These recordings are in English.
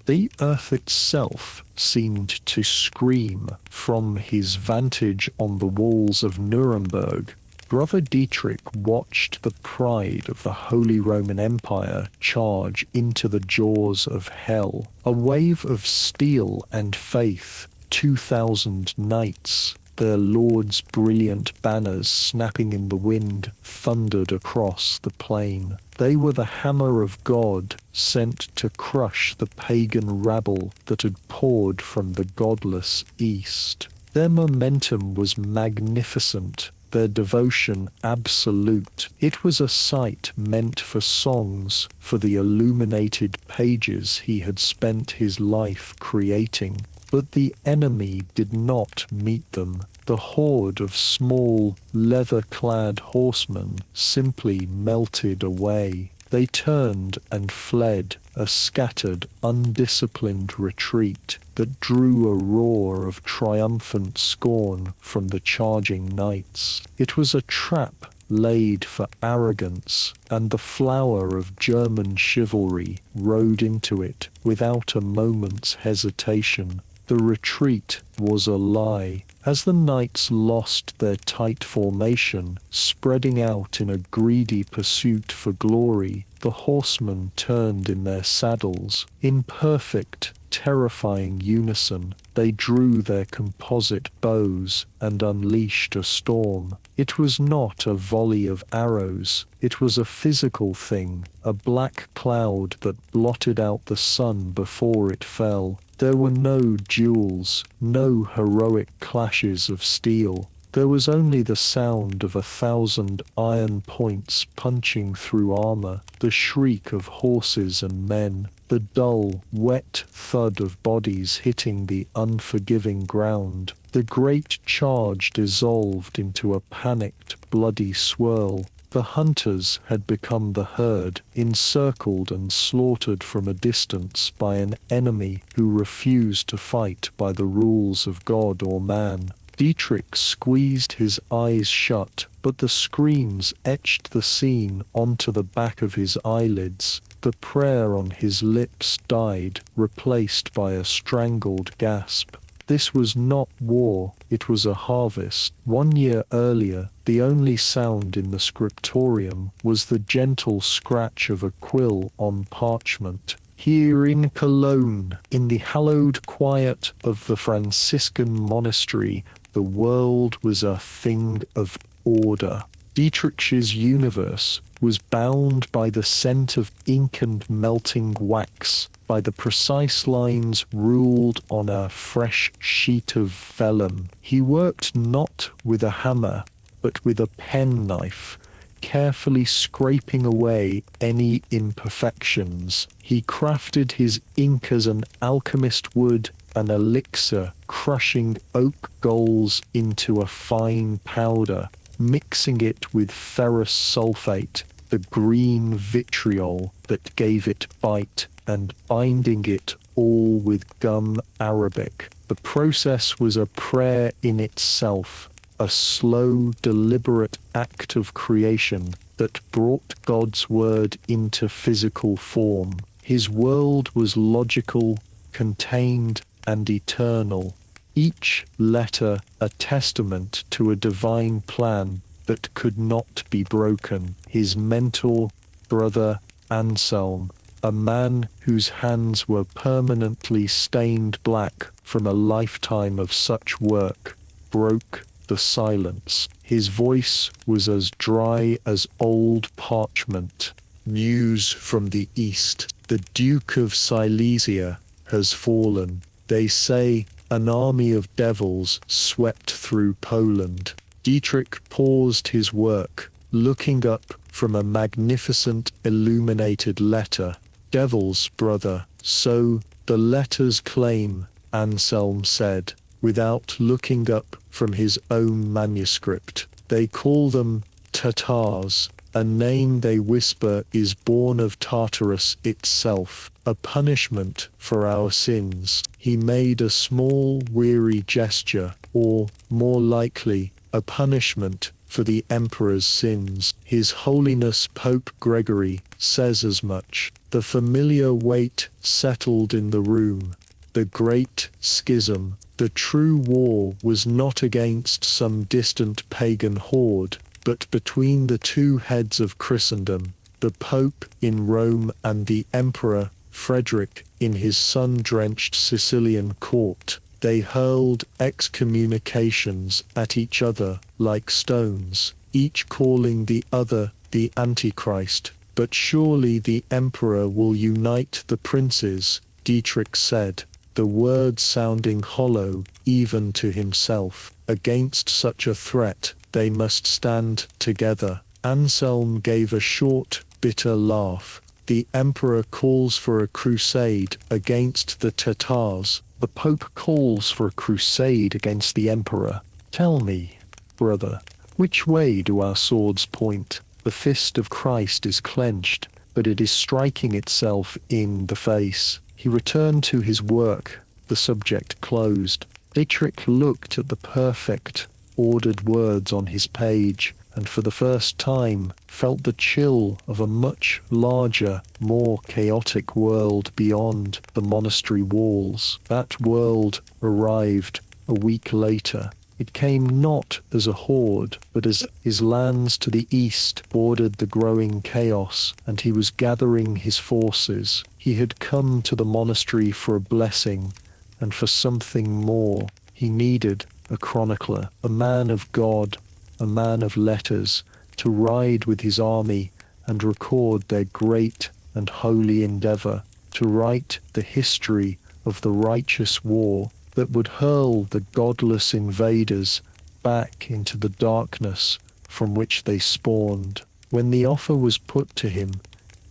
The earth itself seemed to scream from his vantage on the walls of Nuremberg. Brother Dietrich watched the pride of the Holy Roman Empire charge into the jaws of hell. A wave of steel and faith, 2,000 knights, their lord's brilliant banners snapping in the wind, thundered across the plain. They were the hammer of God, sent to crush the pagan rabble that had poured from the godless east. Their momentum was magnificent, their devotion absolute. It was a sight meant for songs, for the illuminated pages he had spent his life creating. But the enemy did not meet them. The horde of small, leather-clad horsemen simply melted away. They turned and fled, a scattered, undisciplined retreat that drew a roar of triumphant scorn from the charging knights. It was a trap laid for arrogance, and the flower of German chivalry rode into it without a moment's hesitation. The retreat was a lie. As the knights lost their tight formation, spreading out in a greedy pursuit for glory, the horsemen turned in their saddles. In perfect, terrifying unison, they drew their composite bows and unleashed a storm. It was not a volley of arrows, it was a physical thing, a black cloud that blotted out the sun before it fell. There were no duels, no heroic clashes of steel. There was only the sound of 1,000 iron points punching through armor, the shriek of horses and men, the dull, wet thud of bodies hitting the unforgiving ground. The great charge dissolved into a panicked, bloody swirl. The hunters had become the herd, encircled and slaughtered from a distance by an enemy who refused to fight by the rules of God or man. Dietrich squeezed his eyes shut, but the screams etched the scene onto the back of his eyelids. The prayer on his lips died, replaced by a strangled gasp. This was not war, it was a harvest. 1 year earlier, the only sound in the scriptorium was the gentle scratch of a quill on parchment. Here in Cologne, in the hallowed quiet of the Franciscan monastery, the world was a thing of order. Dietrich's universe was bound by the scent of ink and melting wax, by the precise lines ruled on a fresh sheet of vellum. He worked not with a hammer, but with a penknife, carefully scraping away any imperfections. He crafted his ink as an alchemist would an elixir, crushing oak galls into a fine powder, mixing it with ferrous sulfate, the green vitriol that gave it bite, and binding it all with gum arabic. The process was a prayer in itself, a slow, deliberate act of creation that brought God's word into physical form. His world was logical, contained, and eternal. Each letter a testament to a divine plan that could not be broken. His mentor, Brother Anselm, a man whose hands were permanently stained black from a lifetime of such work, broke the silence. His voice was as dry as old parchment. News from the east. The Duke of Silesia has fallen. They say an army of devils swept through Poland. Dietrich paused his work, looking up from a magnificent illuminated letter. Devils, brother, so the letters claim, Anselm said, without looking up from his own manuscript. They call them Tatars. A name they whisper is born of Tartarus itself, a punishment for our sins. He made a small, weary gesture, or, more likely, a punishment for the emperor's sins. His Holiness Pope Gregory says as much. The familiar weight settled in the room. The great schism, the true war, was not against some distant pagan horde, but between the two heads of Christendom, the Pope in Rome and the Emperor Frederick in his sun-drenched Sicilian court. They hurled excommunications at each other like stones, each calling the other the Antichrist. But surely the Emperor will unite the princes, Dietrich said, the words sounding hollow even to himself. Against such a threat, they must stand together. Anselm gave a short, bitter laugh. The Emperor calls for a crusade against the Tatars. The Pope calls for a crusade against the Emperor. Tell me, brother, which way do our swords point? The fist of Christ is clenched, but it is striking itself in the face. He returned to his work, the subject closed. Dietrich looked at the perfect, ordered words on his page, and for the first time felt the chill of a much larger, more chaotic world beyond the monastery walls. That world arrived a week later. It came not as a horde, but as his lands to the east bordered the growing chaos, and he was gathering his forces. He had come to the monastery for a blessing, and for something more. He needed a chronicler, a man of God, a man of letters, to ride with his army and record their great and holy endeavor, to write the history of the righteous war that would hurl the godless invaders back into the darkness from which they spawned. When the offer was put to him,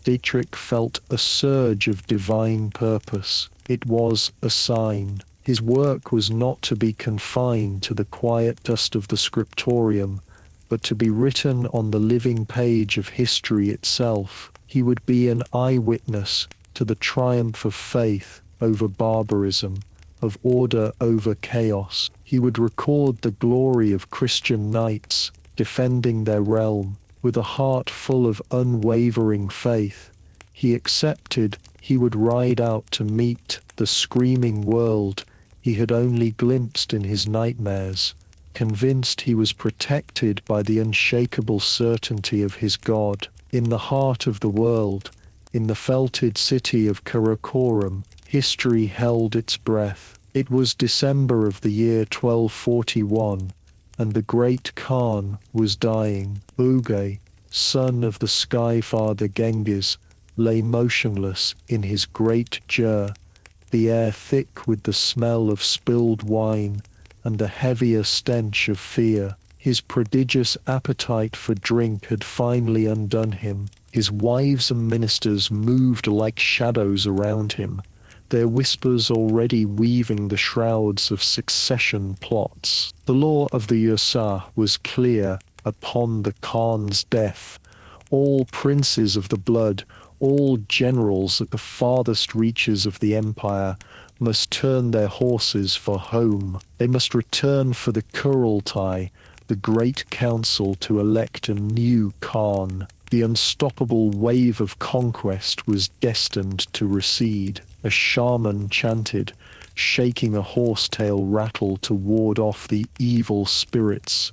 Dietrich felt a surge of divine purpose. It was a sign. His work was not to be confined to the quiet dust of the scriptorium, but to be written on the living page of history itself. He would be an eyewitness to the triumph of faith over barbarism, of order over chaos. He would record the glory of Christian knights defending their realm with a heart full of unwavering faith. He accepted he would ride out to meet the screaming world he had only glimpsed in his nightmares, convinced he was protected by the unshakable certainty of his God. In the heart of the world, in the felted city of Karakoram, history held its breath. It was December of the year 1241, and the great Khan was dying. Uge, son of the sky father Genghis, lay motionless in his great ger, the air thick with the smell of spilled wine and the heavier stench of fear. His prodigious appetite for drink had finally undone him. His wives and ministers moved like shadows around him, their whispers already weaving the shrouds of succession plots. The law of the Yasa was clear upon the Khan's death. All princes of the blood, all generals at the farthest reaches of the empire must turn their horses for home. They must return for the Kurultai, the great council to elect a new Khan. The unstoppable wave of conquest was destined to recede. A shaman chanted, shaking a horsetail rattle to ward off the evil spirits.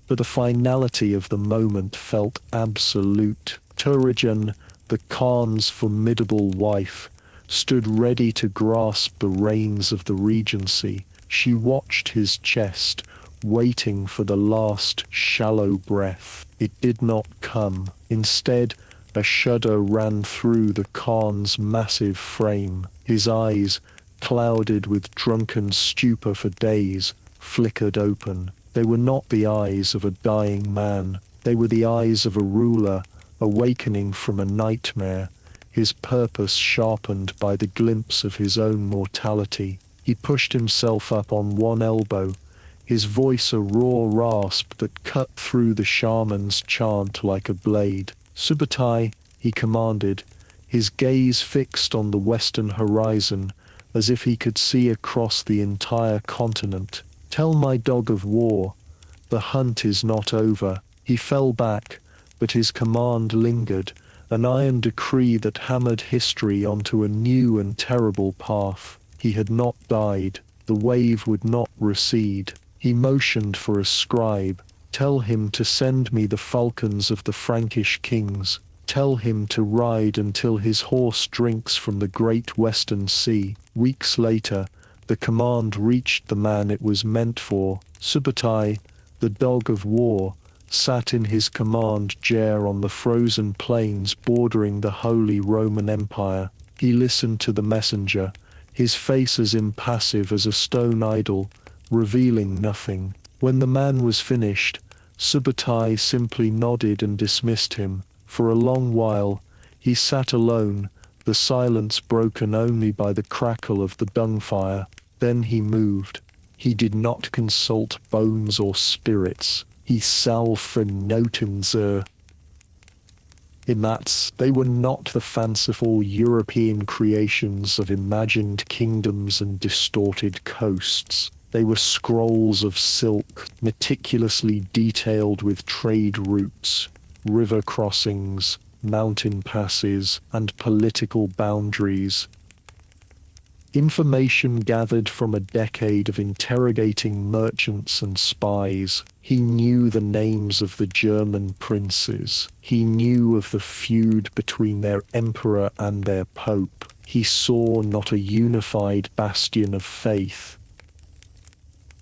But the finality of the moment felt absolute. Turajan, the Khan's formidable wife, stood ready to grasp the reins of the regency. She watched his chest, waiting for the last shallow breath. It did not come. Instead, a shudder ran through the Khan's massive frame. His eyes, clouded with drunken stupor for days, flickered open. They were not the eyes of a dying man. They were the eyes of a ruler, awakening from a nightmare, his purpose sharpened by the glimpse of his own mortality. He pushed himself up on one elbow, his voice a raw rasp that cut through the shaman's chant like a blade. "Subutai," he commanded, his gaze fixed on the western horizon, as if he could see across the entire continent. "Tell my dog of war, the hunt is not over. He fell back, but his command lingered, an iron decree that hammered history onto a new and terrible path. He had not died. The wave would not recede. He motioned for a scribe. Tell him to send me the falcons of the Frankish kings. Tell him to ride until his horse drinks from the great western sea. Weeks later, the command reached the man it was meant for. Subutai, the dog of war, sat in his command chair on the frozen plains bordering the Holy Roman Empire. He listened to the messenger, his face as impassive as a stone idol, revealing nothing. When the man was finished, Subutai simply nodded and dismissed him. For a long while, he sat alone, the silence broken only by the crackle of the dung fire. Then he moved. He did not consult bones or spirits. He self-vernotenze. Imats, they were not the fanciful European creations of imagined kingdoms and distorted coasts. They were scrolls of silk, meticulously detailed with trade routes, river crossings, mountain passes, and political boundaries. Information gathered from a decade of interrogating merchants and spies. He knew the names of the German princes. He knew of the feud between their emperor and their pope. He saw not a unified bastion of faith,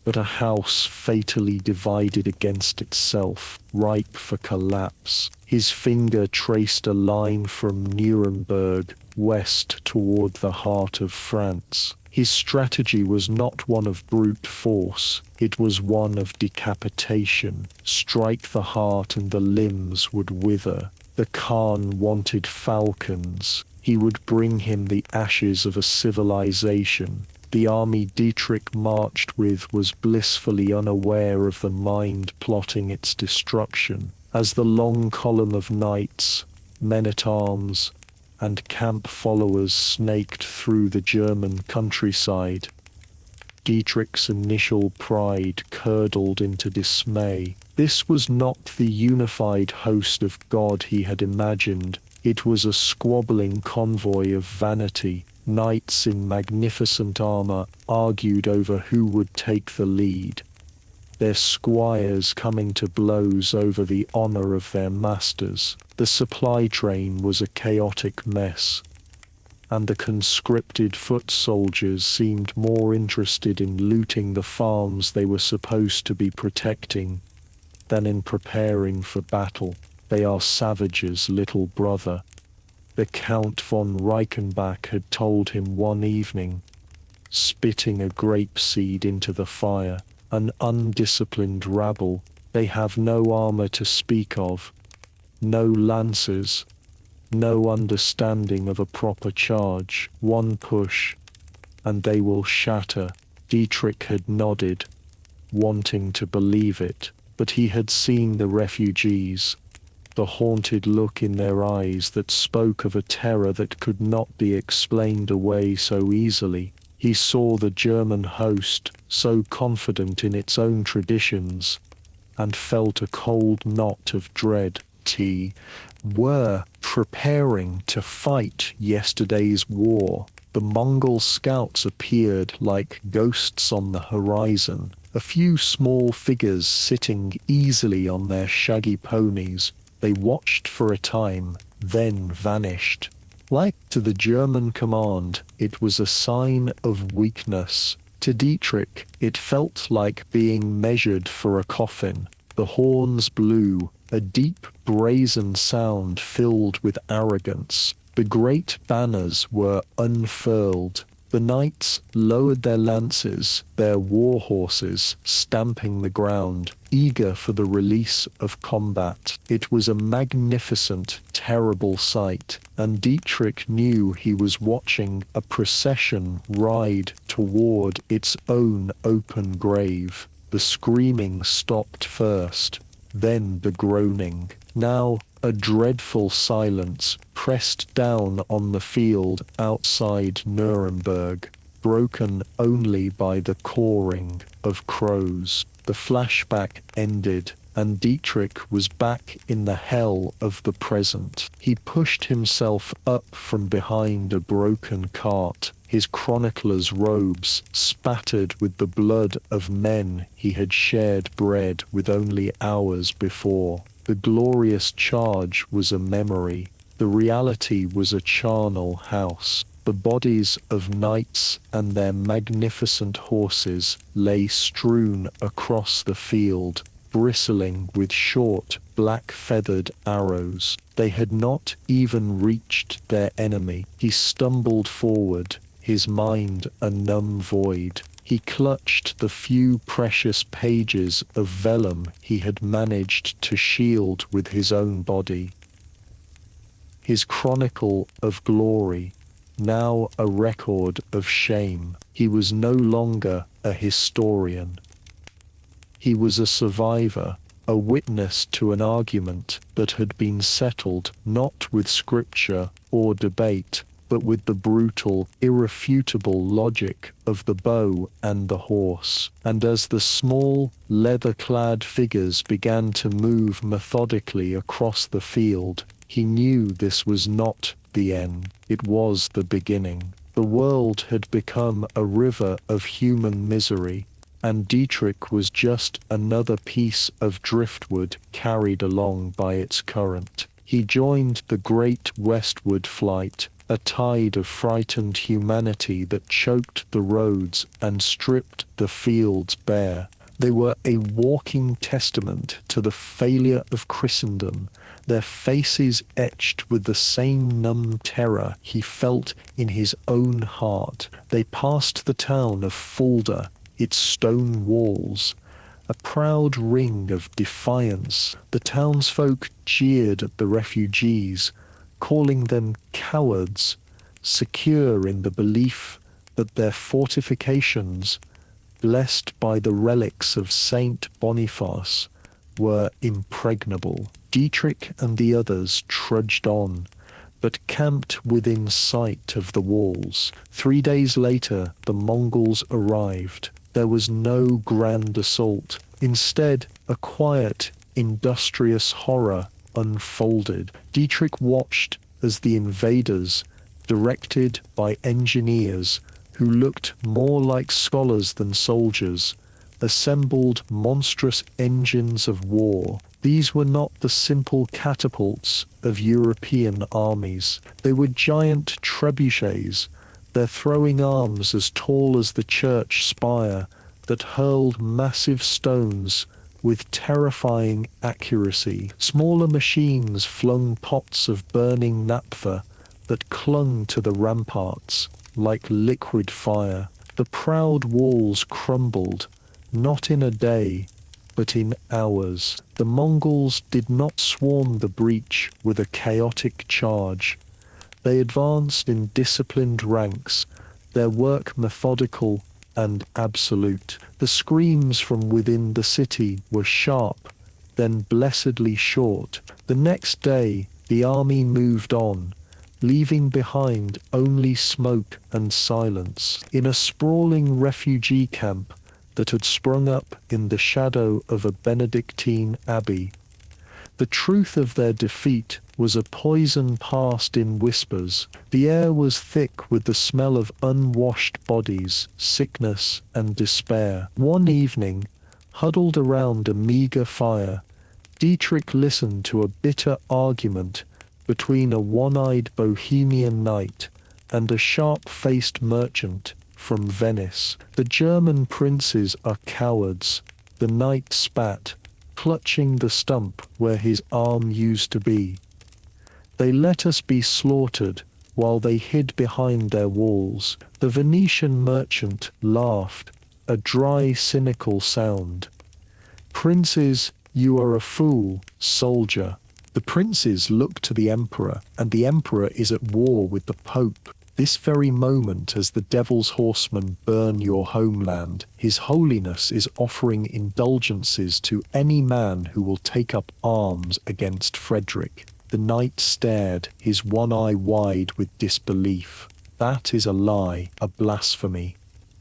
but a house fatally divided against itself, ripe for collapse. His finger traced a line from Nuremberg west toward the heart of France. His strategy was not one of brute force, it was one of decapitation. Strike the heart and the limbs would wither. The Khan wanted falcons. He would bring him the ashes of a civilization. The army Dietrich marched with was blissfully unaware of the mind plotting its destruction. As the long column of knights, men-at-arms, and camp followers snaked through the German countryside, Dietrich's initial pride curdled into dismay. This was not the unified host of God he had imagined. It was a squabbling convoy of vanity. Knights in magnificent armor argued over who would take the lead, their squires coming to blows over the honor of their masters. The supply train was a chaotic mess, and the conscripted foot soldiers seemed more interested in looting the farms they were supposed to be protecting than in preparing for battle. They are savages, little brother, the Count von Reichenbach had told him one evening, spitting a grape seed into the fire. An undisciplined rabble. They have no armor to speak of, no lancers, no understanding of a proper charge. One push, and they will shatter. Dietrich had nodded, wanting to believe it, but he had seen the refugees, the haunted look in their eyes that spoke of a terror that could not be explained away so easily. He saw the German host, so confident in its own traditions, and felt a cold knot of dread. Were preparing to fight yesterday's war. The Mongol scouts appeared like ghosts on the horizon, a few small figures sitting easily on their shaggy ponies. They watched for a time, then vanished. Like to the German command, it was a sign of weakness. To Dietrich, it felt like being measured for a coffin. The horns blew, a deep brazen sound filled with arrogance. The great banners were unfurled. The knights lowered their lances, their war horses stamping the ground, eager for the release of combat. It was a magnificent, terrible sight, and Dietrich knew he was watching a procession ride toward its own open grave. The screaming stopped first, then the groaning. Now a dreadful silence pressed down on the field outside Nuremberg, broken only by the cawing of crows. The flashback ended. and Dietrich was back in the hell of the present. He pushed himself up from behind a broken cart, his chronicler's robes spattered with the blood of men he had shared bread with only hours before. The glorious charge was a memory. The reality was a charnel house. The bodies of knights and their magnificent horses lay strewn across the field, bristling with short, black-feathered arrows. They had not even reached their enemy. He stumbled forward, his mind a numb void. He clutched the few precious pages of vellum he had managed to shield with his own body. His chronicle of glory, now a record of shame. He was no longer a historian. He was a survivor, a witness to an argument that had been settled not with scripture or debate, but with the brutal, irrefutable logic of the bow and the horse. And as the small, leather-clad figures began to move methodically across the field, he knew this was not the end. It was the beginning. The world had become a river of human misery, and Dietrich was just another piece of driftwood carried along by its current. He joined the great westward flight, a tide of frightened humanity that choked the roads and stripped the fields bare. They were a walking testament to the failure of Christendom, their faces etched with the same numb terror he felt in his own heart. They passed the town of Fulda, its stone walls, a proud ring of defiance. The townsfolk jeered at the refugees, calling them cowards, secure in the belief that their fortifications, blessed by the relics of Saint Boniface, were impregnable. Dietrich and the others trudged on, but camped within sight of the walls. 3 days later, the Mongols arrived. There was no grand assault. Instead, a quiet, industrious horror unfolded. Dietrich watched as the invaders, directed by engineers who looked more like scholars than soldiers, assembled monstrous engines of war. These were not the simple catapults of European armies. They were giant trebuchets, their throwing arms as tall as the church spire, that hurled massive stones with terrifying accuracy. Smaller machines flung pots of burning naphtha that clung to the ramparts like liquid fire. The proud walls crumbled, not in a day, but in hours. The Mongols did not swarm the breach with a chaotic charge. They advanced in disciplined ranks, their work methodical and absolute. The screams from within the city were sharp, then blessedly short. The next day, the army moved on, leaving behind only smoke and silence. In a sprawling refugee camp that had sprung up in the shadow of a Benedictine abbey, the truth of their defeat was a poison passed in whispers. The air was thick with the smell of unwashed bodies, sickness, and despair. One evening, huddled around a meager fire, Dietrich listened to a bitter argument between a one-eyed Bohemian knight and a sharp-faced merchant from Venice. "The German princes are cowards," the knight spat, clutching the stump where his arm used to be. "They let us be slaughtered while they hid behind their walls." The Venetian merchant laughed, a dry, cynical sound. "Princes, you are a fool, soldier. The princes look to the emperor, and the emperor is at war with the pope. This very moment, as the devil's horsemen burn your homeland, his holiness is offering indulgences to any man who will take up arms against Frederick." The knight stared, his one eye wide with disbelief. "That is a lie, a blasphemy."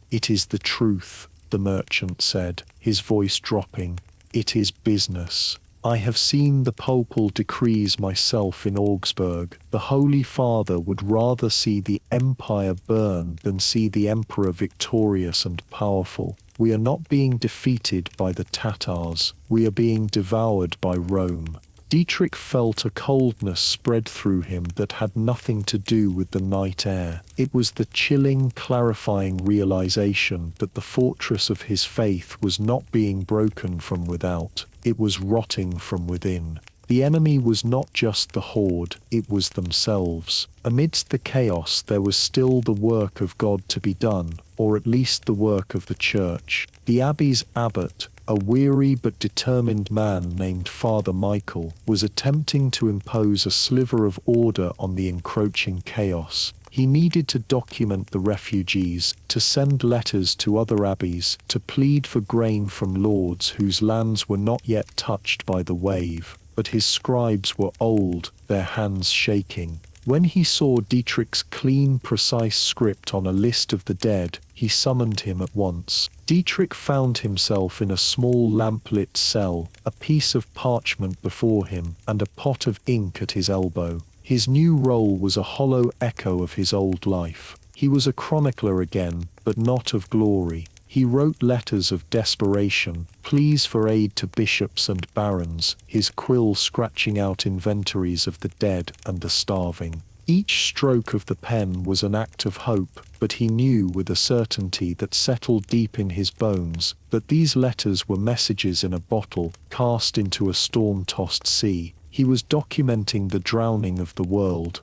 "It is the truth," the merchant said, his voice dropping. it is business. I have seen the papal decrees myself in Augsburg. The Holy Father would rather see the empire burn than see the emperor victorious and powerful. We are not being defeated by the Tatars. We are being devoured by Rome. Dietrich felt a coldness spread through him that had nothing to do with the night air. It was the chilling, clarifying realization that the fortress of his faith was not being broken from without. It was rotting from within. The enemy was not just the horde, it was themselves. Amidst the chaos there was still the work of God to be done, or at least the work of the church. The abbey's abbot, a weary but determined man named Father Michael, was attempting to impose a sliver of order on the encroaching chaos. He needed to document the refugees, to send letters to other abbeys, to plead for grain from lords whose lands were not yet touched by the wave. But his scribes were old, their hands shaking. When he saw Dietrich's clean, precise script on a list of the dead, he summoned him at once. Dietrich found himself in a small lamplit cell, a piece of parchment before him, and a pot of ink at his elbow. His new role was a hollow echo of his old life. He was a chronicler again, but not of glory. He wrote letters of desperation, pleas for aid to bishops and barons, his quill scratching out inventories of the dead and the starving. Each stroke of the pen was an act of hope, but he knew with a certainty that settled deep in his bones that these letters were messages in a bottle cast into a storm-tossed sea. He was documenting the drowning of the world.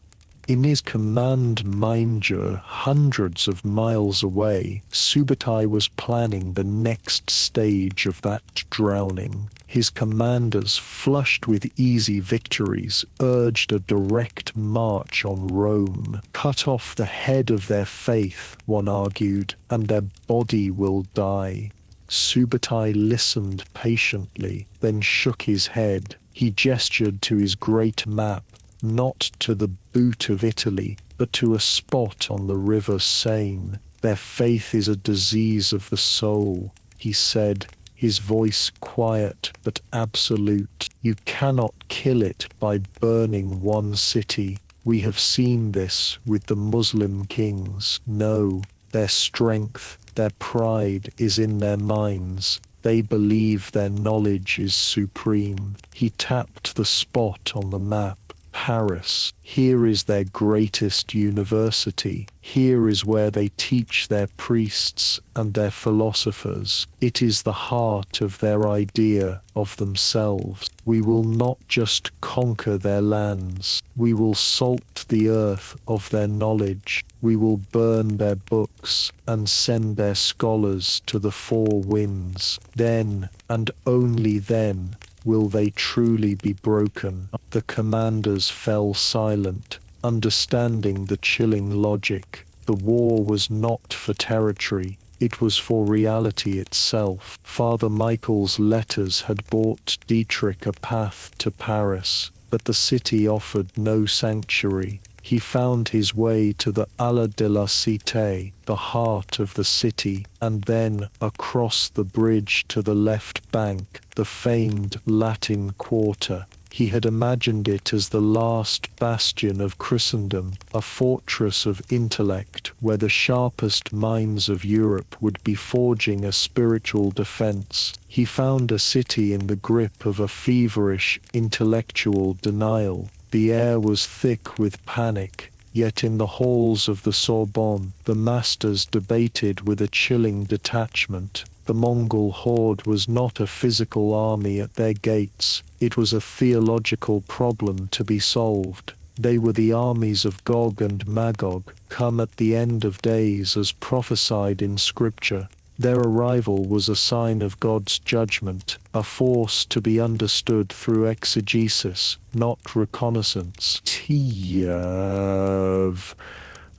In his command manger, hundreds of miles away, Subutai was planning the next stage of that drowning. His commanders, flushed with easy victories, urged a direct march on Rome. Cut off the head of their faith, one argued, and their body will die. Subutai listened patiently, then shook his head. He gestured to his great map, not to the boot of Italy, but to a spot on the river Seine. Their faith is a disease of the soul, he said, his voice quiet but absolute. You cannot kill it by burning one city. We have seen this with the Muslim kings. No, their strength, their pride is in their minds. They believe their knowledge is supreme. He tapped the spot on the map. Paris. Here is their greatest university. Here is where they teach their priests and their philosophers. It is the heart of their idea of themselves. We will not just conquer their lands. We will salt the earth of their knowledge. We will burn their books and send their scholars to the four winds. Then, and only then, will they truly be broken? The commanders fell silent, understanding the chilling logic. The war was not for territory, it was for reality itself. Father Michael's letters had bought Dietrich a path to Paris, but the city offered no sanctuary. He found his way to the Ala de la Cité, the heart of the city, and then across the bridge to the left bank, the famed Latin Quarter. He had imagined it as the last bastion of Christendom, a fortress of intellect where the sharpest minds of Europe would be forging a spiritual defense. He found a city in the grip of a feverish, intellectual denial. The air was thick with panic, yet in the halls of the Sorbonne, the masters debated with a chilling detachment. The Mongol horde was not a physical army at their gates, it was a theological problem to be solved. They were the armies of Gog and Magog, come at the end of days as prophesied in Scripture. Their arrival was a sign of God's judgment, a force to be understood through exegesis, not reconnaissance. Tiev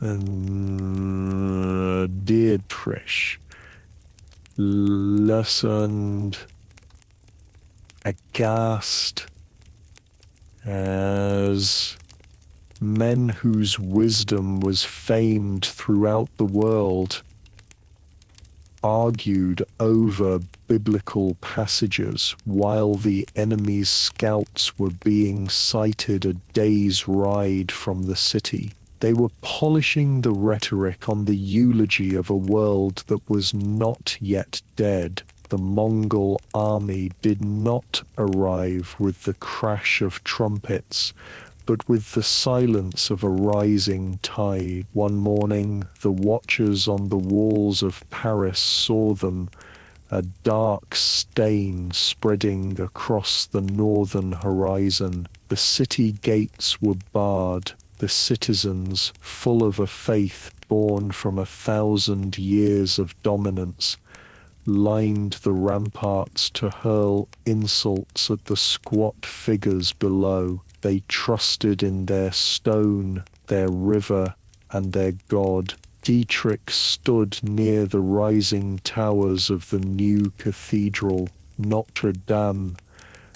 and Dietrich listened aghast as men whose wisdom was famed throughout the world argued over biblical passages while the enemy's scouts were being sighted a day's ride from the city. They were polishing the rhetoric on the eulogy of a world that was not yet dead. The Mongol army did not arrive with the crash of trumpets, but with the silence of a rising tide. One morning, the watchers on the walls of Paris saw them, a dark stain spreading across the northern horizon. The city gates were barred. The citizens, full of a faith born from 1,000 years of dominance, lined the ramparts to hurl insults at the squat figures below. They trusted in their stone, their river, and their god. Dietrich stood near the rising towers of the new cathedral, Notre Dame,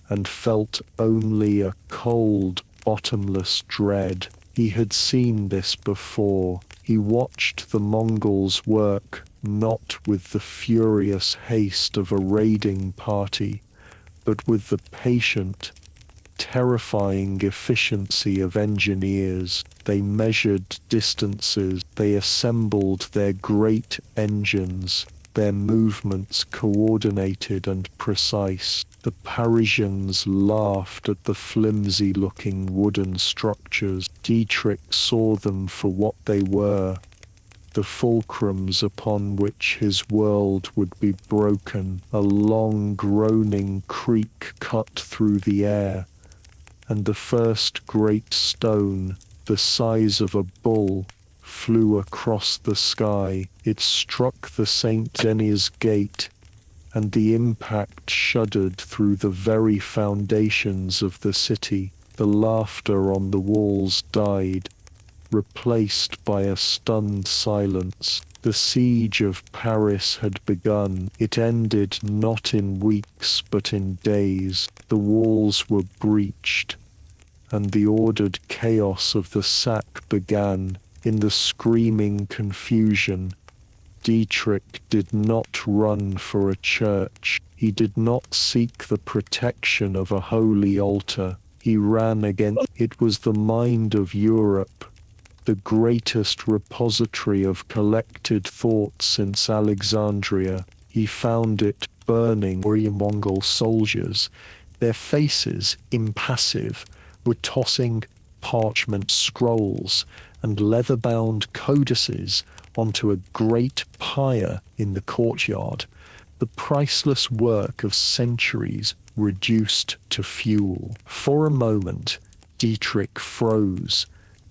and felt only a cold, bottomless dread. He had seen this before. He watched the Mongols work, not with the furious haste of a raiding party, but with the patient, terrifying efficiency of engineers. They measured distances, they assembled their great engines, their movements coordinated and precise. The Parisians laughed at the flimsy-looking wooden structures. Dietrich saw them for what they were, the fulcrums upon which his world would be broken. A long groaning creak cut through the air, and the first great stone, the size of a bull, flew across the sky. It struck the St. Denis gate, and the impact shuddered through the very foundations of the city. The laughter on the walls died, replaced by a stunned silence. The siege of Paris had begun. It ended not in weeks but in days. The walls were breached, and the ordered chaos of the sack began. In the screaming confusion, Dietrich did not run for a church. He did not seek the protection of a holy altar. He ran against it was the mind of Europe, the greatest repository of collected thought since Alexandria. He found it burning. Mongol soldiers, their faces impassive, were tossing parchment scrolls and leather-bound codices onto a great pyre in the courtyard, the priceless work of centuries reduced to fuel. For a moment, Dietrich froze.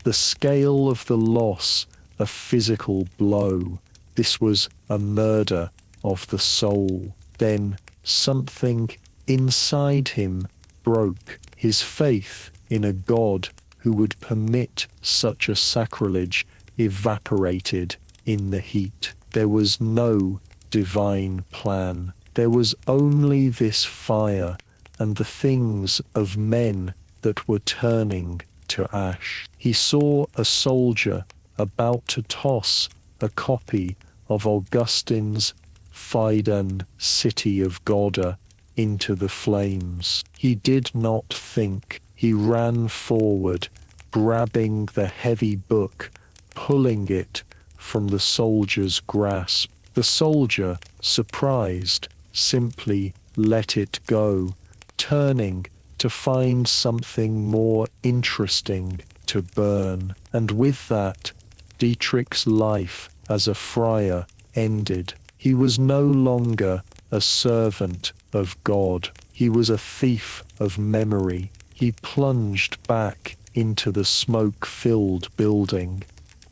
The scale of the loss, a physical blow. This was a murder of the soul. Then something inside him broke. His faith in a god who would permit such a sacrilege evaporated in the heat. There was no divine plan. There was only this fire and the things of men that were turning to ash. He saw a soldier about to toss a copy of Augustine's Phidon, City of Gouda, into the flames. He did not think. He ran forward, grabbing the heavy book, pulling it from the soldier's grasp. The soldier, surprised, simply let it go, turning to find something more interesting to burn. And with that, Dietrich's life as a friar ended. He was no longer a servant of God. He was a thief of memory. He plunged back into the smoke-filled building,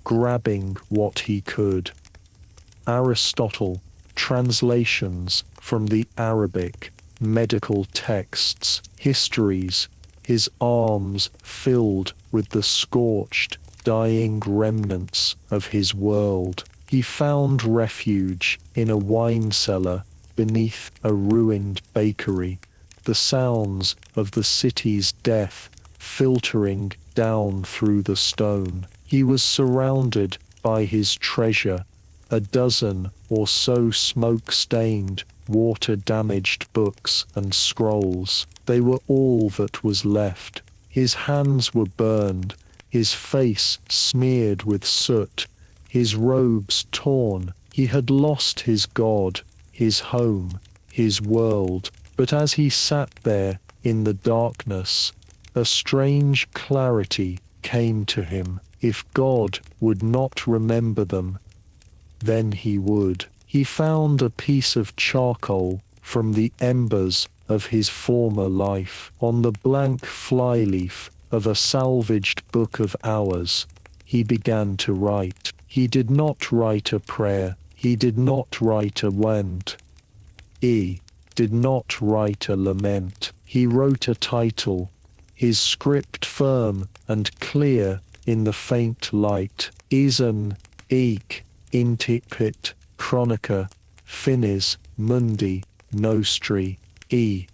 grabbing what he could. Aristotle, translations from the Arabic, medical texts, histories, his arms filled with the scorched, dying remnants of his world. He found refuge in a wine cellar beneath a ruined bakery, the sounds of the city's death filtering down through the stone. He was surrounded by his treasure, a dozen or so smoke-stained water-damaged books and scrolls. They were all that was left. His hands were burned, his face smeared with soot, his robes torn. He had lost his God, his home, his world. But as he sat there in the darkness, a strange clarity came to him. If God would not remember them, then he would. He found a piece of charcoal from the embers of his former life. On the blank flyleaf of a salvaged book of hours, he began to write. He did not write a prayer. He did not write a lament. He did not write a lament. He wrote a title, his script firm and clear in the faint light. Isan, Eek, Intipit, Chronica, Finis, Mundi, Nostri, E.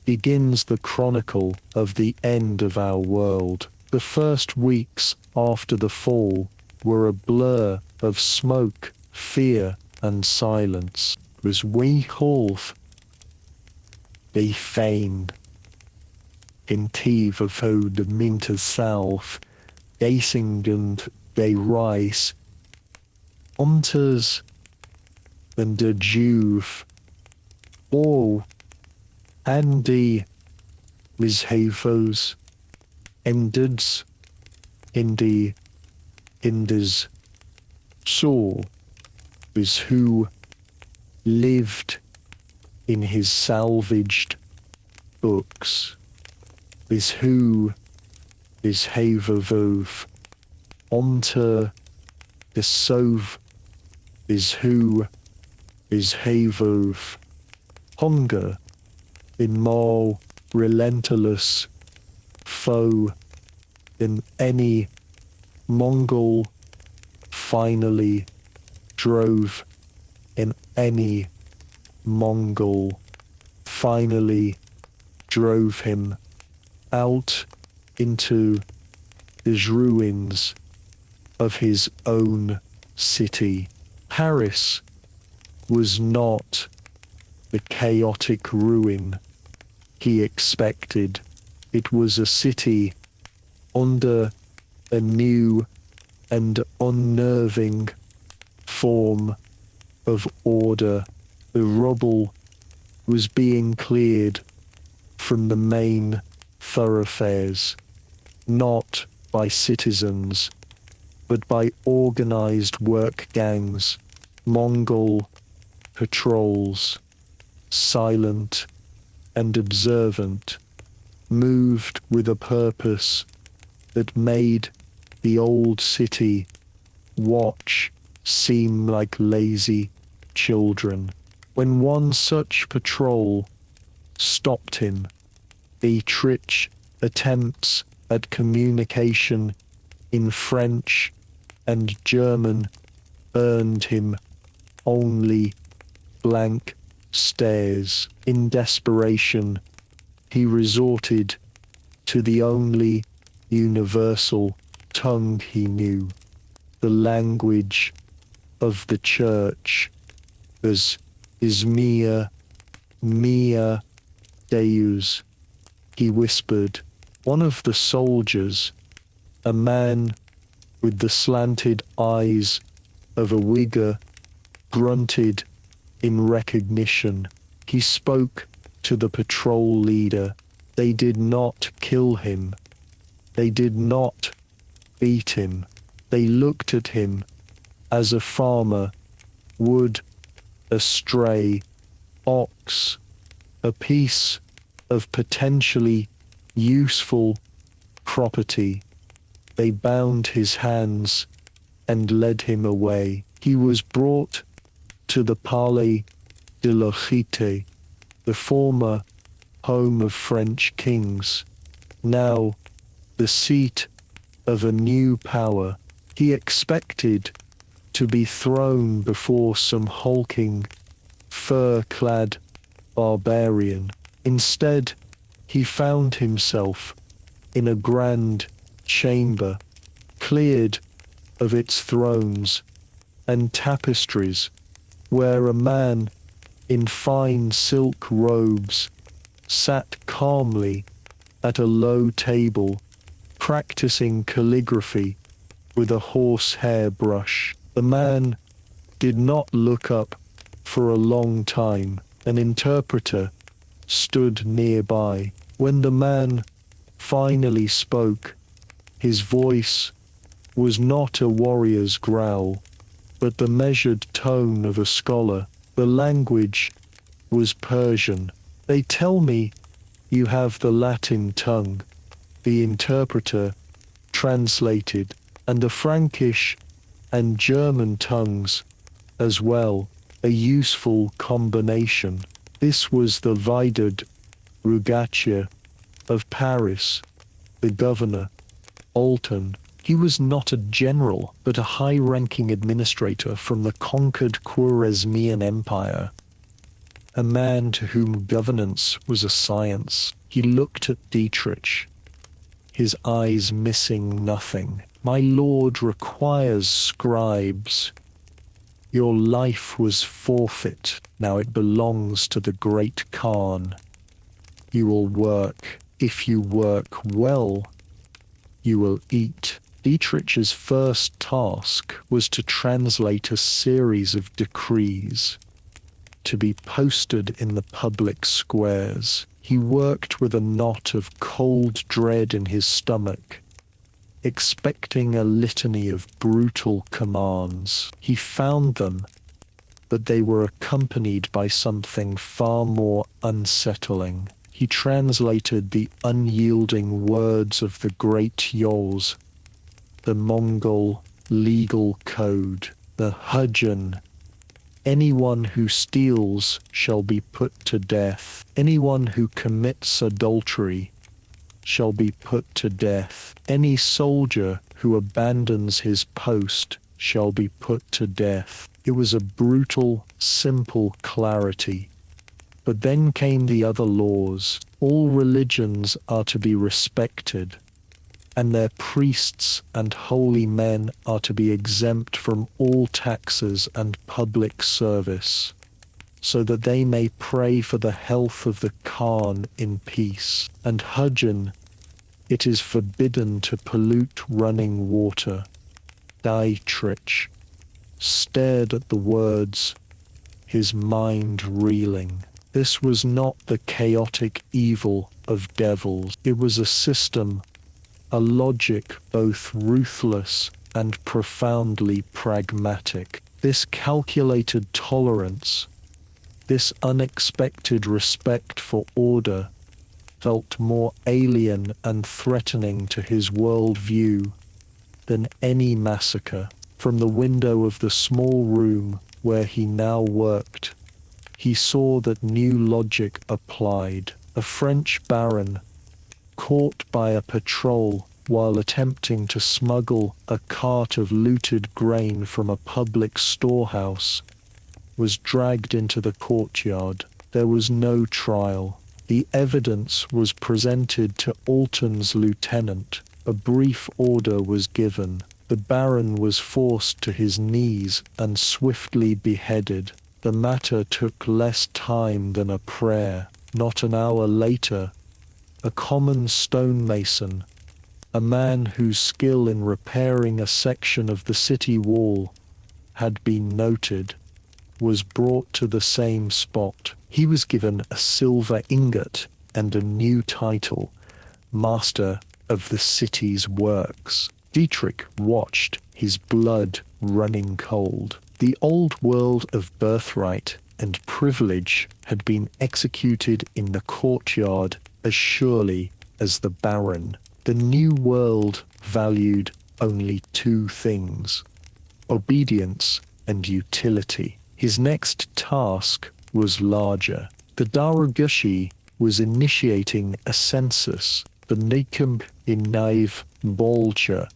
Begins the chronicle of the end of our world. The first weeks after the fall were a blur of smoke, fear, and silence. Was we half be feigned in tive of the minter self, gazing and they rise, onters and the juve, all and the mishavos, endeds in the inders saw is who lived in his salvaged books, is who is havavov onto the sov, is who is havov hunger in more relentless foe than any Mongol finally drove in any Mongol finally drove him out into the ruins of his own city. Paris was not the chaotic ruin he expected. It was a city under a new and unnerving form of order. The rubble was being cleared from the main thoroughfares, not by citizens, but by organized work gangs, Mongol patrols, silent and observant, moved with a purpose that made the old city watch seem like lazy children. When one such patrol stopped him, Dietrich's attempts at communication in French and German earned him only blank stares. In desperation, he resorted to the only universal tongue he knew, the language of the church, as is mia Deus. He whispered. One of the soldiers, a man with the slanted eyes of a Uyghur, grunted in recognition. He spoke to the patrol leader. They did not kill him. They did not beat him. They looked at him as a farmer would a stray ox, a piece of potentially useful property. They bound his hands and led him away. He was brought to the Palais de la Cité, the former home of French kings, now the seat of a new power. He expected to be thrown before some hulking, fur-clad barbarian. Instead, he found himself in a grand chamber, cleared of its thrones and tapestries, where a man in fine silk robes sat calmly at a low table, practicing calligraphy with a horsehair brush. The man did not look up for a long time. An interpreter stood nearby. When the man finally spoke, his voice was not a warrior's growl, but the measured tone of a scholar. The language was Persian. "They tell me you have the Latin tongue," the interpreter translated, "and the Frankish and German tongues as well, a useful combination." This was the Vidud Rugatia of Paris, the governor, Alton. He was not a general, but a high-ranking administrator from the conquered Khwarezmian Empire, a man to whom governance was a science. He looked at Dietrich, his eyes missing nothing. "My lord requires scribes. Your life was forfeit. Now it belongs to the great Khan. You will work. If you work well, you will eat." Dietrich's first task was to translate a series of decrees to be posted in the public squares. He worked with a knot of cold dread in his stomach, expecting a litany of brutal commands. He found them, but they were accompanied by something far more unsettling. He translated the unyielding words of the great Yols, the Mongol legal code, the Hujun. "Anyone who steals shall be put to death. Anyone who commits adultery shall be put to death. Any soldier who abandons his post shall be put to death." It was a brutal, simple clarity. But then came the other laws. All religions are to be respected, and their priests and holy men are to be exempt from all taxes and public service, so that they may pray for the health of the Khan in peace. And Hujun, it is forbidden to pollute running water. Dietrich stared at the words, his mind reeling. This was not the chaotic evil of devils. It was a system, a logic both ruthless and profoundly pragmatic. This calculated tolerance, this unexpected respect for order, felt more alien and threatening to his worldview than any massacre. From the window of the small room where he now worked, he saw that new logic applied. A French baron, caught by a patrol while attempting to smuggle a cart of looted grain from a public storehouse, was dragged into the courtyard. There was no trial. The evidence was presented to Alton's lieutenant. A brief order was given. The baron was forced to his knees and swiftly beheaded. The matter took less time than a prayer. Not an hour later, a common stonemason, a man whose skill in repairing a section of the city wall had been noted, was brought to the same spot. He was given a silver ingot and a new title, Master of the City's Works. Dietrich watched, his blood running cold. The old world of birthright and privilege had been executed in the courtyard as surely as the baron. The new world valued only two things: obedience and utility. His next task was larger. The Daragushi was initiating a census, the Nikum in Naive Bolcha,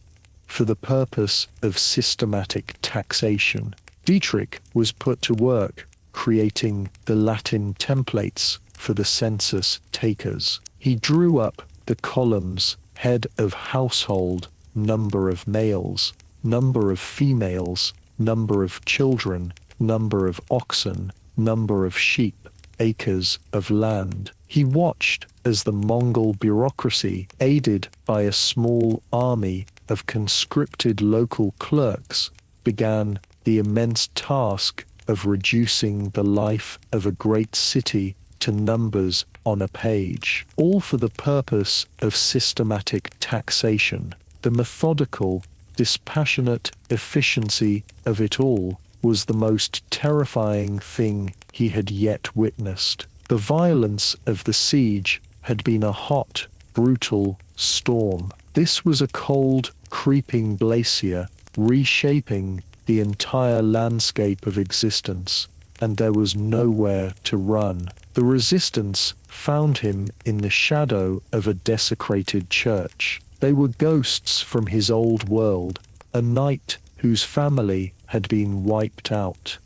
for the purpose of systematic taxation. Dietrich was put to work creating the Latin templates for the census takers. He drew up the columns: head of household, number of males, number of females, number of children, number of oxen, number of sheep, acres of land. He watched as the Mongol bureaucracy, aided by a small army of conscripted local clerks, began the immense task of reducing the life of a great city to numbers on a page, all for the purpose of systematic taxation. The methodical, dispassionate efficiency of it all was the most terrifying thing he had yet witnessed. The violence of the siege had been a hot, brutal storm. This was a cold, creeping glacier, reshaping the entire landscape of existence, and there was nowhere to run. The resistance found him in the shadow of a desecrated church. They were ghosts from his old world, a knight whose family had been wiped out.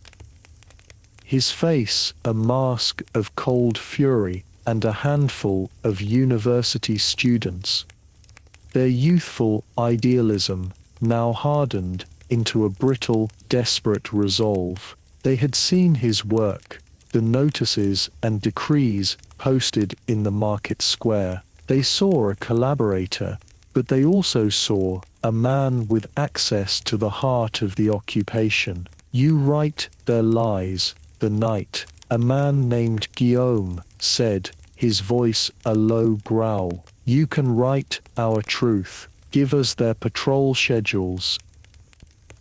His face a mask of cold fury, and a handful of university students. Their youthful idealism now hardened into a brittle, desperate resolve. They had seen his work, the notices and decrees posted in the market square. They saw a collaborator, but they also saw a man with access to the heart of the occupation. "You write their lies," the knight, a man named Guillaume, said, his voice a low growl. "You can write our truth. Give us their patrol schedules.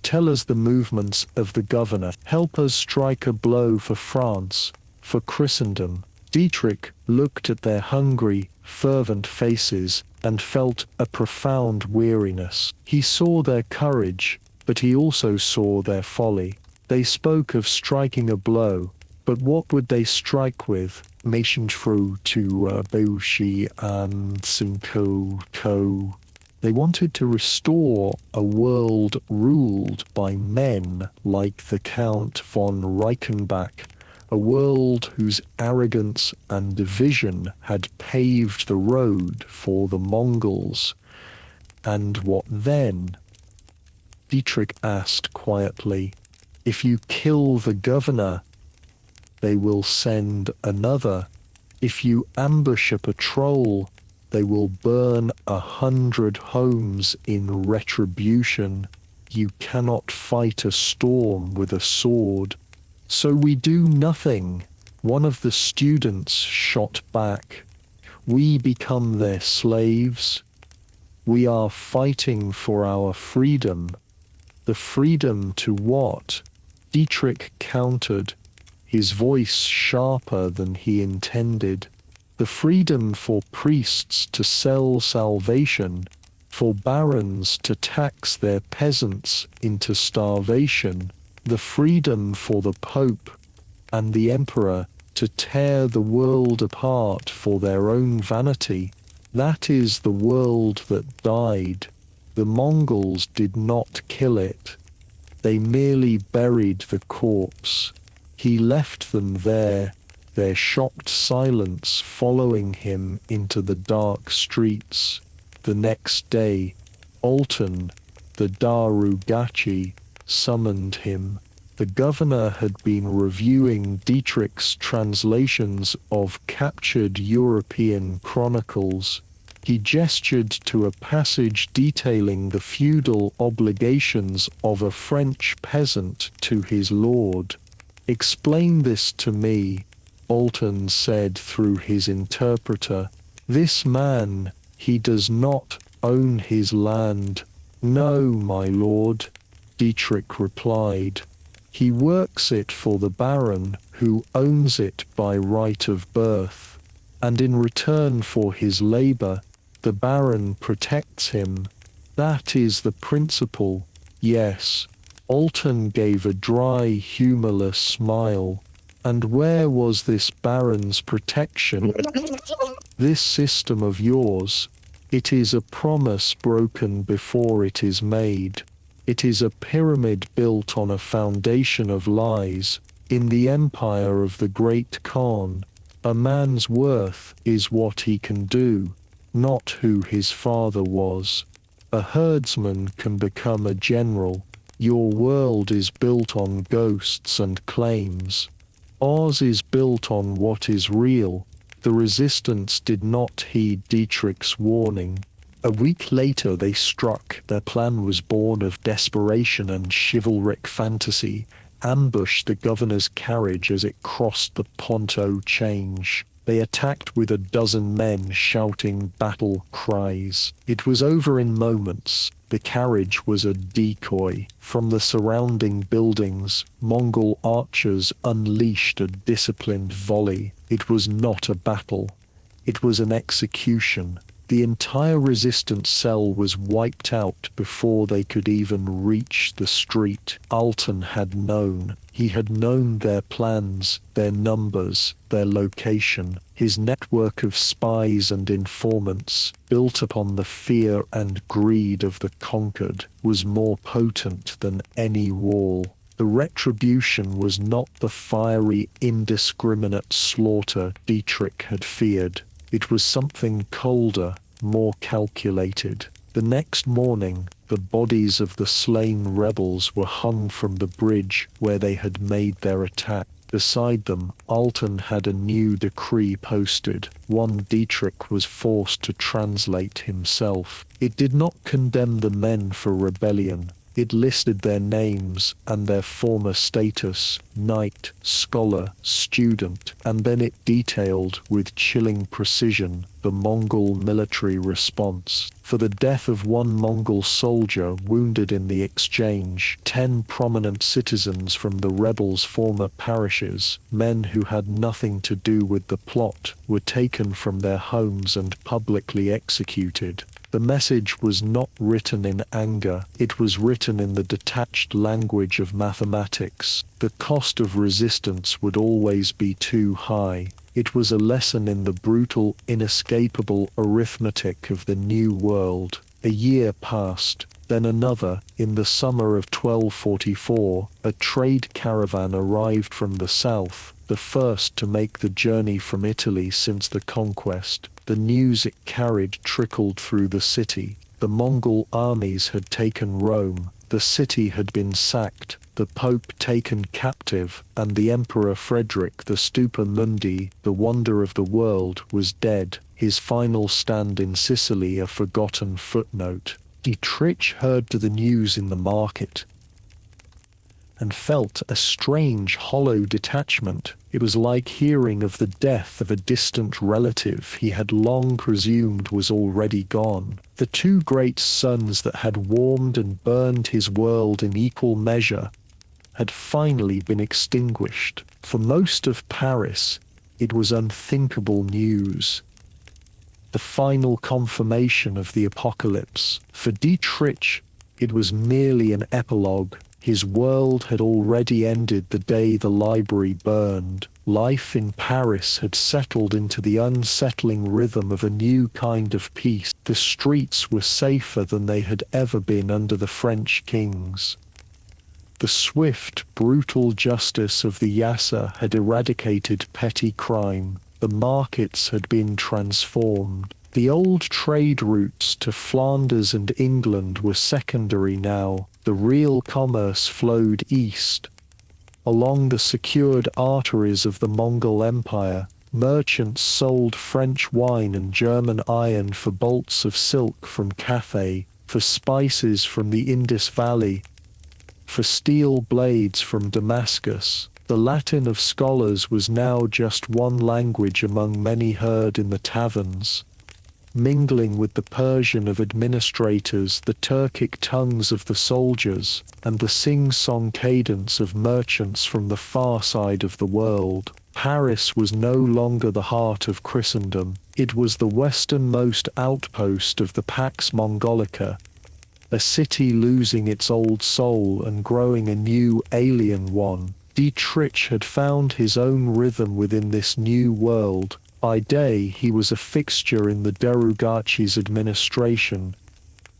Tell us the movements of the governor. Help us strike a blow for France, for Christendom." Dietrich looked at their hungry, fervent faces and felt a profound weariness. He saw their courage, but he also saw their folly. They spoke of striking a blow, but what would they strike with? Mission through to Boshi and Simcoe. They wanted to restore a world ruled by men like the Count von Reichenbach, a world whose arrogance and division had paved the road for the Mongols. And what then? Dietrich asked quietly. "If you kill the governor, they will send another. If you ambush a patrol, they will burn 100 homes in retribution. You cannot fight a storm with a sword. So we do nothing," one of the students shot back. "We become their slaves. We are fighting for our freedom." "The freedom to what?" Dietrich countered, his voice sharper than he intended. "The freedom for priests to sell salvation, for barons to tax their peasants into starvation, the freedom for the Pope and the Emperor to tear the world apart for their own vanity. That is the world that died. The Mongols did not kill it. They merely buried the corpse." He left them there, their shocked silence following him into the dark streets. The next day, Alton, the Darugachi, summoned him. The governor had been reviewing Dietrich's translations of captured European chronicles. He gestured to a passage detailing the feudal obligations of a French peasant to his lord. "Explain this to me," Alton said through his interpreter. "This man, he does not own his land." "No, my lord," Dietrich replied. "He works it for the baron, who owns it by right of birth, and in return for his labor, the baron protects him. That is the principle." "Yes." Alton gave a dry, humorless smile. "And where was this baron's protection?" "This system of yours. It is a promise broken before it is made. It is a pyramid built on a foundation of lies. In the empire of the great Khan, a man's worth is what he can do, not who his father was. A herdsman can become a general, Your world is built on ghosts and claims. Ours is built on what is real." The resistance did not heed Dietrich's warning. A week later they struck. Their plan was born of desperation and chivalric fantasy. Ambush the governor's carriage as it crossed the Ponto Change. They attacked with a dozen men shouting battle cries. It was over in moments. The carriage was a decoy. From the surrounding buildings, Mongol archers unleashed a disciplined volley. It was not a battle. It was an execution. The entire resistance cell was wiped out before they could even reach the street. Alton had known. He had known their plans, their numbers, their location. His network of spies and informants, built upon the fear and greed of the conquered, was more potent than any wall. The retribution was not the fiery, indiscriminate slaughter Dietrich had feared. It was something colder, more calculated. The next morning, the bodies of the slain rebels were hung from the bridge where they had made their attack. Beside them, Alton had a new decree posted, one Dietrich was forced to translate himself. It did not condemn the men for rebellion. It listed their names and their former status, knight, scholar, student, and then it detailed with chilling precision the Mongol military response. For the death of one Mongol soldier wounded in the exchange, 10 prominent citizens from the rebels' former parishes, men who had nothing to do with the plot, were taken from their homes and publicly executed. The message was not written in anger, it was written in the detached language of mathematics. The cost of resistance would always be too high. It was a lesson in the brutal, inescapable arithmetic of the New World. A year passed, then another. In the summer of 1244, a trade caravan arrived from the south, the first to make the journey from Italy since the conquest. The news it carried trickled through the city. The Mongol armies had taken Rome, the city had been sacked, the Pope taken captive, and the Emperor Frederick the Stupa Mundi, the wonder of the world, was dead, his final stand in Sicily a forgotten footnote. Dietrich heard the news in the market and felt a strange hollow detachment. It was like hearing of the death of a distant relative he had long presumed was already gone. The two great suns that had warmed and burned his world in equal measure had finally been extinguished. For most of Paris, it was unthinkable news. The final confirmation of the apocalypse. For Dietrich, it was merely an epilogue. His world had already ended the day the library burned. Life in Paris had settled into the unsettling rhythm of a new kind of peace. The streets were safer than they had ever been under the French kings. The swift, brutal justice of the Yasa had eradicated petty crime. The markets had been transformed. The old trade routes to Flanders and England were secondary now. The real commerce flowed east. Along the secured arteries of the Mongol Empire, merchants sold French wine and German iron for bolts of silk from Cathay, for spices from the Indus Valley, for steel blades from Damascus. The Latin of scholars was now just one language among many heard in the taverns, mingling with the Persian of administrators, the Turkic tongues of the soldiers, and the sing-song cadence of merchants from the far side of the world. Paris was no longer the heart of Christendom. It was the westernmost outpost of the Pax Mongolica, a city losing its old soul and growing a new alien one. Dietrich had found his own rhythm within this new world. By day he was a fixture in the Derugachi's administration,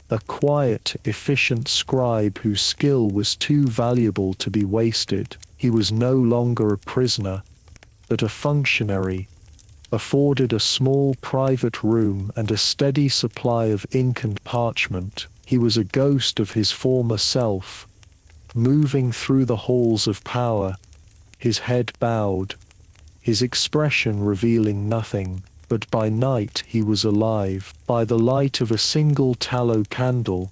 a quiet, efficient scribe whose skill was too valuable to be wasted. He was no longer a prisoner, but a functionary, afforded a small private room and a steady supply of ink and parchment. He was a ghost of his former self, moving through the halls of power, his head bowed, his expression revealing nothing. But by night he was alive. By the light of a single tallow candle,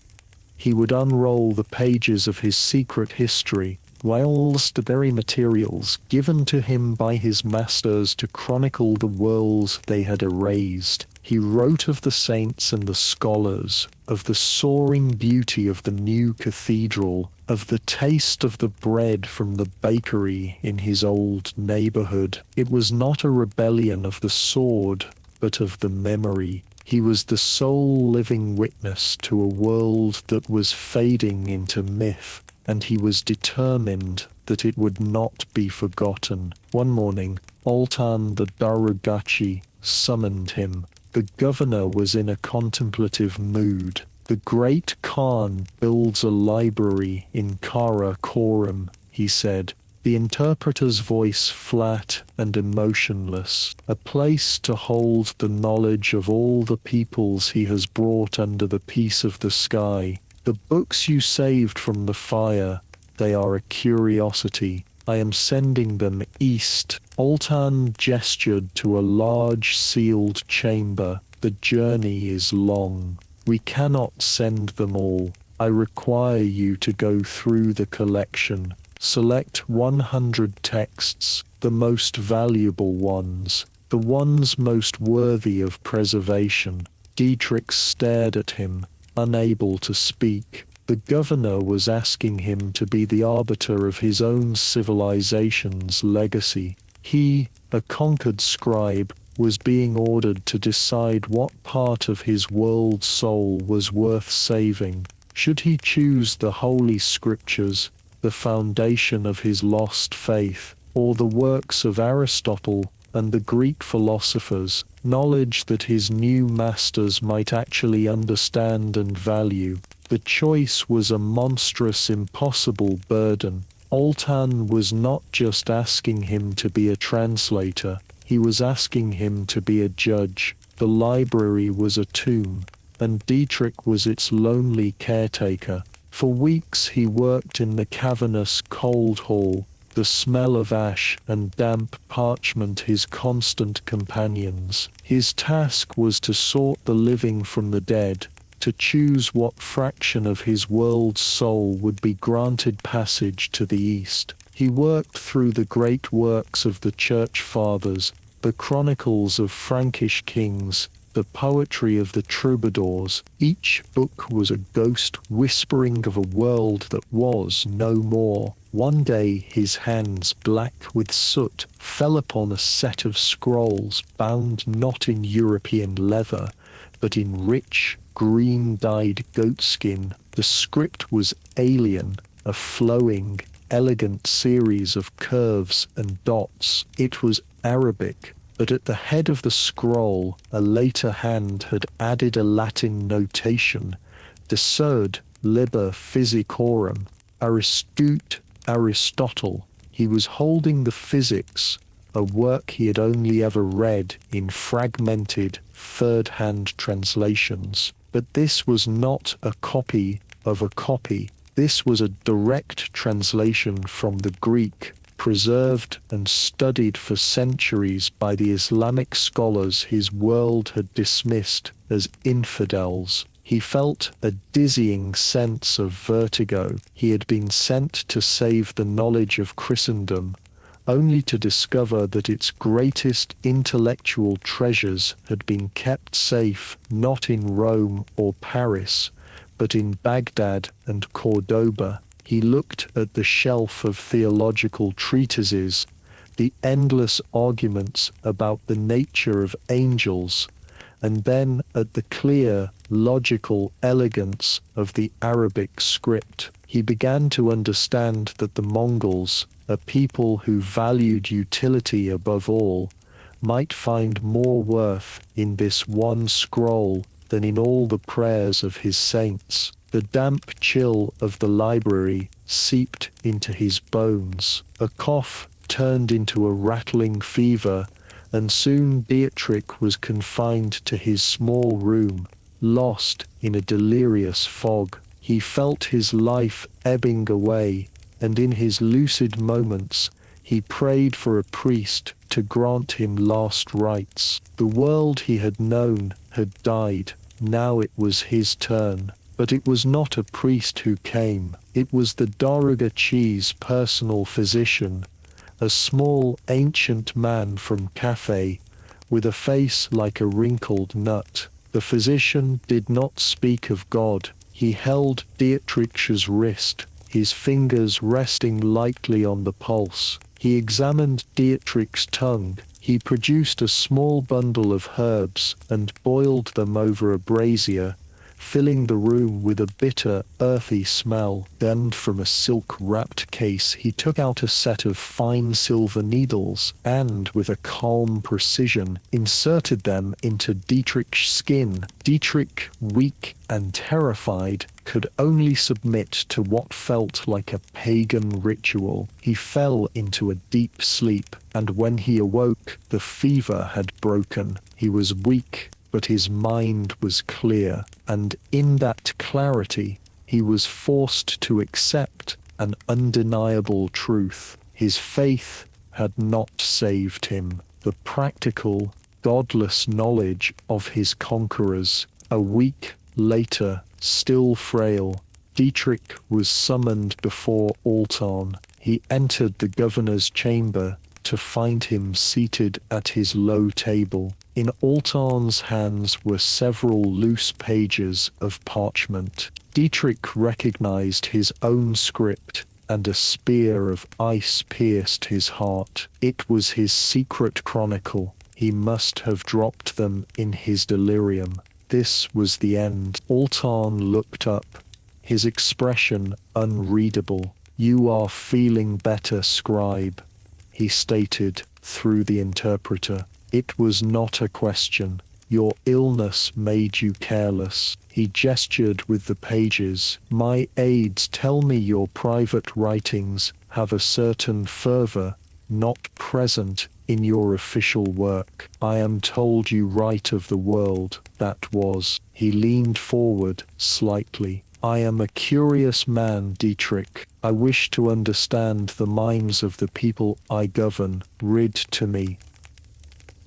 he would unroll the pages of his secret history, whilst the very materials given to him by his masters to chronicle the worlds they had erased. He wrote of the saints and the scholars, of the soaring beauty of the new cathedral, of the taste of the bread from the bakery in his old neighborhood. It was not a rebellion of the sword, but of the memory. He was the sole living witness to a world that was fading into myth, and he was determined that it would not be forgotten. One morning, Altan the Darugachi summoned him. The governor was in a contemplative mood. The great Khan builds a library in Karakoram, he said, the interpreter's voice flat and emotionless, a place to hold the knowledge of all the peoples he has brought under the peace of the sky. The books you saved from the fire, they are a curiosity. I am sending them east. Altan gestured to a large sealed chamber. The journey is long. We cannot send them all. I require you to go through the collection. Select 100 texts, the most valuable ones, the ones most worthy of preservation. Dietrich stared at him, unable to speak. The governor was asking him to be the arbiter of his own civilization's legacy. He, a conquered scribe, was being ordered to decide what part of his world soul was worth saving. Should he choose the holy scriptures, the foundation of his lost faith, or the works of Aristotle and the Greek philosophers, knowledge that his new masters might actually understand and value? The choice was a monstrous, impossible burden. Altan was not just asking him to be a translator, he was asking him to be a judge. The library was a tomb, and Dietrich was its lonely caretaker. For weeks he worked in the cavernous cold hall, the smell of ash and damp parchment his constant companions. His task was to sort the living from the dead, to choose what fraction of his world's soul would be granted passage to the east. He worked through the great works of the Church Fathers, the chronicles of Frankish kings, the poetry of the troubadours. Each book was a ghost whispering of a world that was no more. One day his hands, black with soot, fell upon a set of scrolls bound not in European leather, but in rich, green-dyed goatskin. The script was alien, a flowing, elegant series of curves and dots. It was Arabic, but at the head of the scroll a later hand had added a Latin notation, Deserd liber physicorum, Aristute Aristotle. He was holding the Physics, a work he had only ever read in fragmented, third-hand translations. But this was not a copy of a copy. This was a direct translation from the Greek, preserved and studied for centuries by the Islamic scholars his world had dismissed as infidels. He felt a dizzying sense of vertigo. He had been sent to save the knowledge of Christendom, only to discover that its greatest intellectual treasures had been kept safe not in Rome or Paris, but in Baghdad and Cordoba. He looked at the shelf of theological treatises, the endless arguments about the nature of angels, and then at the clear, logical elegance of the Arabic script. He began to understand that the Mongols, a people who valued utility above all, might find more worth in this one scroll than in all the prayers of his saints. The damp chill of the library seeped into his bones. A cough turned into a rattling fever, and soon Dietrich was confined to his small room, lost in a delirious fog. He felt his life ebbing away, and in his lucid moments, he prayed for a priest to grant him last rites. The world he had known had died. Now it was his turn. But it was not a priest who came. It was the Daruga-chi's personal physician, a small, ancient man from Cathay, with a face like a wrinkled nut. The physician did not speak of God. He held Dietrich's wrist, his fingers resting lightly on the pulse. He examined Dietrich's tongue. He produced a small bundle of herbs and boiled them over a brazier, filling the room with a bitter, earthy smell. Then from a silk-wrapped case he took out a set of fine silver needles and, with a calm precision, inserted them into Dietrich's skin. Dietrich, weak and terrified, could only submit to what felt like a pagan ritual. He fell into a deep sleep, and when he awoke, the fever had broken. He was weak, but his mind was clear, and in that clarity he was forced to accept an undeniable truth. His faith had not saved him. The practical, godless knowledge of his conquerors. A week later, still frail, Dietrich was summoned before Altan. He entered the governor's chamber to find him seated at his low table. In Altan's hands were several loose pages of parchment. Dietrich recognized his own script, and a spear of ice pierced his heart. It was his secret chronicle. He must have dropped them in his delirium. This was the end. Altan looked up, his expression unreadable. "You are feeling better, scribe," he stated through the interpreter. It was not a question. Your illness made you careless. He gestured with the pages. My aides tell me your private writings have a certain fervor not present in your official work. I am told you write of the world that was. He leaned forward slightly. I am a curious man, Dietrich. I wish to understand the minds of the people I govern. Read to me.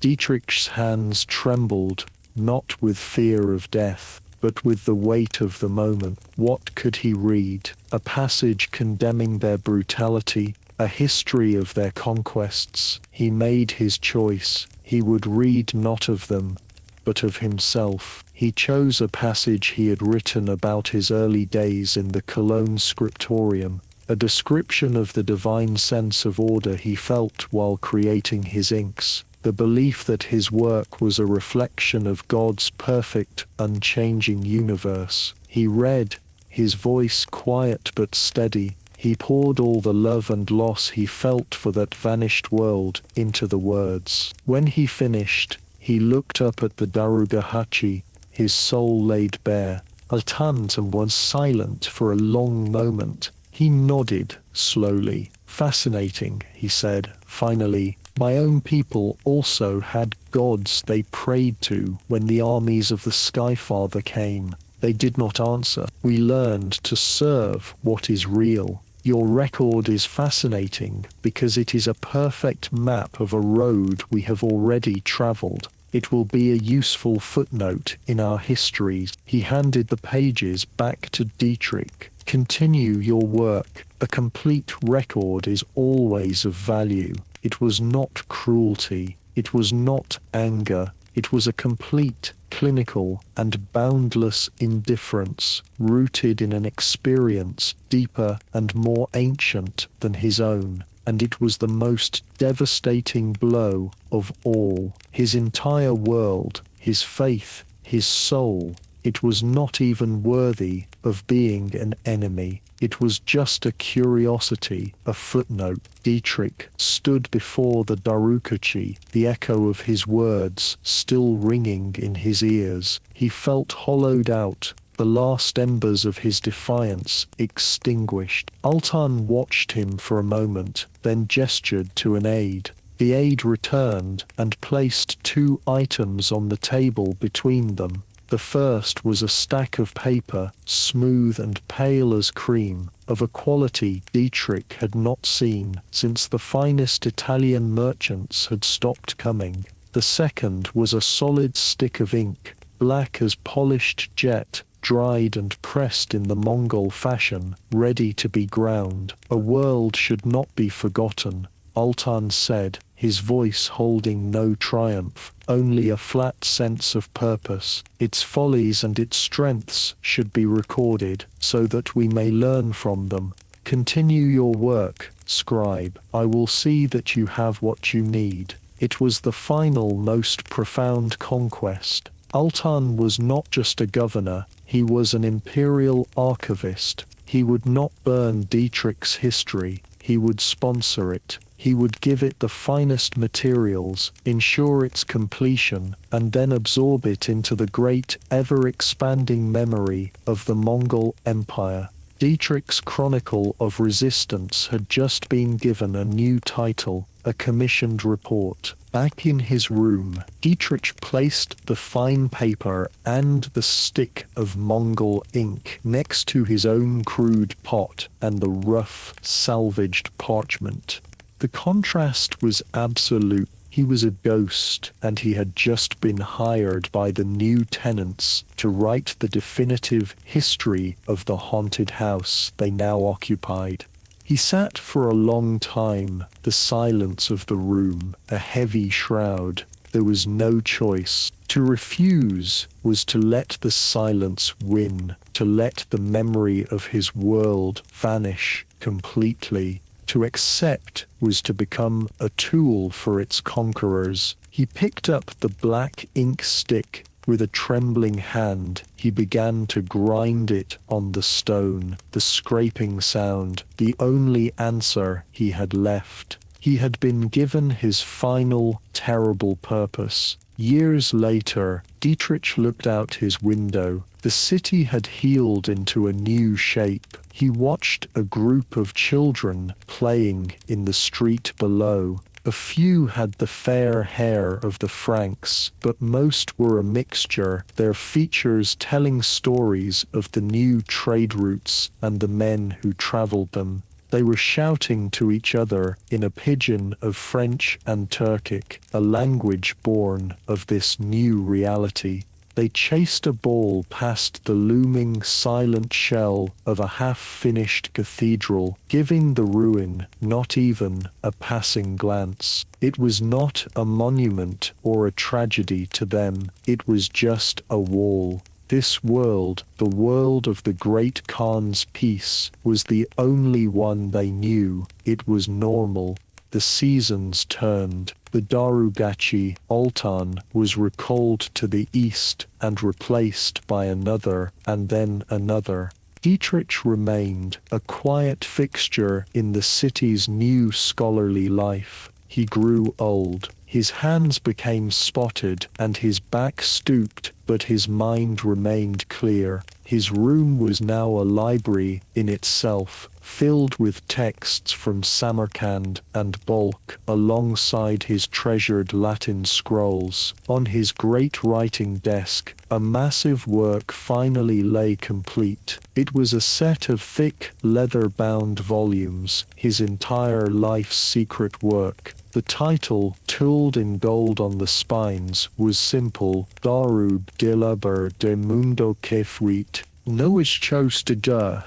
Dietrich's hands trembled, not with fear of death, but with the weight of the moment. What could he read? A passage condemning their brutality, a history of their conquests. He made his choice. He would read not of them, but of himself. He chose a passage he had written about his early days in the Cologne scriptorium, a description of the divine sense of order he felt while creating his inks. The belief that his work was a reflection of God's perfect, unchanging universe. He read, his voice quiet but steady. He poured all the love and loss he felt for that vanished world into the words. When he finished, he looked up at the Daruga-hachi, his soul laid bare. Altantam was silent for a long moment. He nodded slowly. Fascinating, he said, finally. My own people also had gods they prayed to when the armies of the Skyfather came. They did not answer. We learned to serve what is real. Your record is fascinating because it is a perfect map of a road we have already traveled. It will be a useful footnote in our histories. He handed the pages back to Dietrich. Continue your work. A complete record is always of value. It was not cruelty. It was not anger. It was a complete, clinical, and boundless indifference, rooted in an experience deeper and more ancient than his own. And it was the most devastating blow of all. His entire world, his faith, his soul, it was not even worthy of being an enemy. It was just a curiosity, a footnote. Dietrich stood before the Darukachi, the echo of his words still ringing in his ears. He felt hollowed out, the last embers of his defiance extinguished. Altan watched him for a moment, then gestured to an aide. The aide returned and placed 2 items on the table between them. The first was a stack of paper, smooth and pale as cream, of a quality Dietrich had not seen since the finest Italian merchants had stopped coming. The second was a solid stick of ink, black as polished jet, dried and pressed in the Mongol fashion, ready to be ground. A world should not be forgotten, Altan said, his voice holding no triumph, only a flat sense of purpose. Its follies and its strengths should be recorded, so that we may learn from them. Continue your work, scribe. I will see that you have what you need. It was the final, most profound conquest. Altan was not just a governor, he was an imperial archivist. He would not burn Dietrich's history, he would sponsor it. He would give it the finest materials, ensure its completion, and then absorb it into the great, ever-expanding memory of the Mongol Empire. Dietrich's Chronicle of Resistance had just been given a new title, a commissioned report. Back in his room, Dietrich placed the fine paper and the stick of Mongol ink next to his own crude pot and the rough, salvaged parchment. The contrast was absolute. He was a ghost, and he had just been hired by the new tenants to write the definitive history of the haunted house they now occupied. He sat for a long time, the silence of the room, a heavy shroud. There was no choice. To refuse was to let the silence win, to let the memory of his world vanish completely. To accept was to become a tool for its conquerors. He picked up the black ink stick. With a trembling hand, he began to grind it on the stone, the scraping sound, the only answer he had left. He had been given his final, terrible purpose. Years later, Dietrich looked out his window. The city had healed into a new shape. He watched a group of children playing in the street below. A few had the fair hair of the Franks, but most were a mixture, their features telling stories of the new trade routes and the men who traveled them. They were shouting to each other in a pidgin of French and Turkic, a language born of this new reality. They chased a ball past the looming silent shell of a half-finished cathedral, giving the ruin not even a passing glance. It was not a monument or a tragedy to them, it was just a wall. This world, the world of the great Khan's peace, was the only one they knew. It was normal. The seasons turned. The Darugachi, Altan, was recalled to the east and replaced by another, and then another. Dietrich remained, a quiet fixture in the city's new scholarly life. He grew old. His hands became spotted and his back stooped, but his mind remained clear. His room was now a library in itself, filled with texts from Samarkand and Balkh, alongside his treasured Latin scrolls. On his great writing desk, a massive work finally lay complete. It was a set of thick, leather-bound volumes, his entire life's secret work. The title, tooled in gold on the spines, was simple: Darub de l'Uber de Mundo Kefrit. Noah's chose to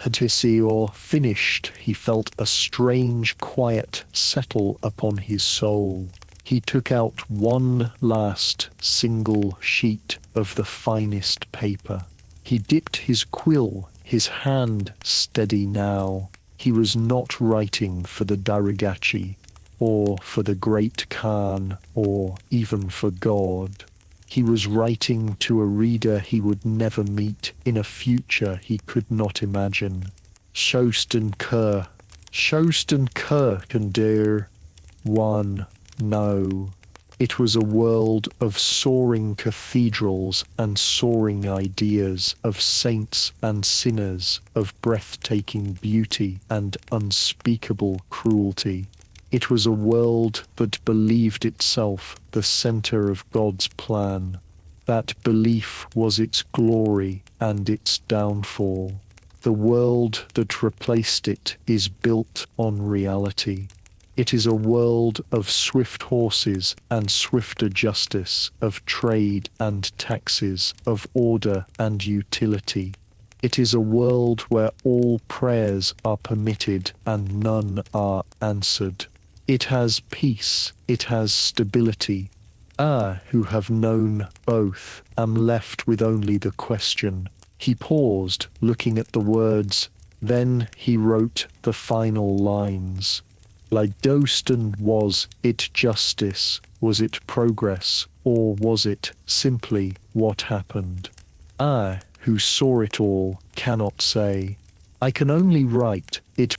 had or finished. He felt a strange quiet settle upon his soul. He took out one last single sheet of the finest paper. He dipped his quill, his hand steady now. He was not writing for the Darugachi, or for the great Khan, or even for God. He was writing to a reader he would never meet in a future he could not imagine. Shosten Kerr can der one know. It was a world of soaring cathedrals and soaring ideas, of saints and sinners, of breathtaking beauty and unspeakable cruelty. It was a world that believed itself the center of God's plan. That belief was its glory and its downfall. The world that replaced it is built on reality. It is a world of swift horses and swifter justice, of trade and taxes, of order and utility. It is a world where all prayers are permitted and none are answered. It has peace, it has stability. I, who have known both, am left with only the question. He paused, looking at the words. Then he wrote the final lines. Leidostan, was it justice? Was it progress? Or was it simply what happened? I, who saw it all, cannot say. I can only write, it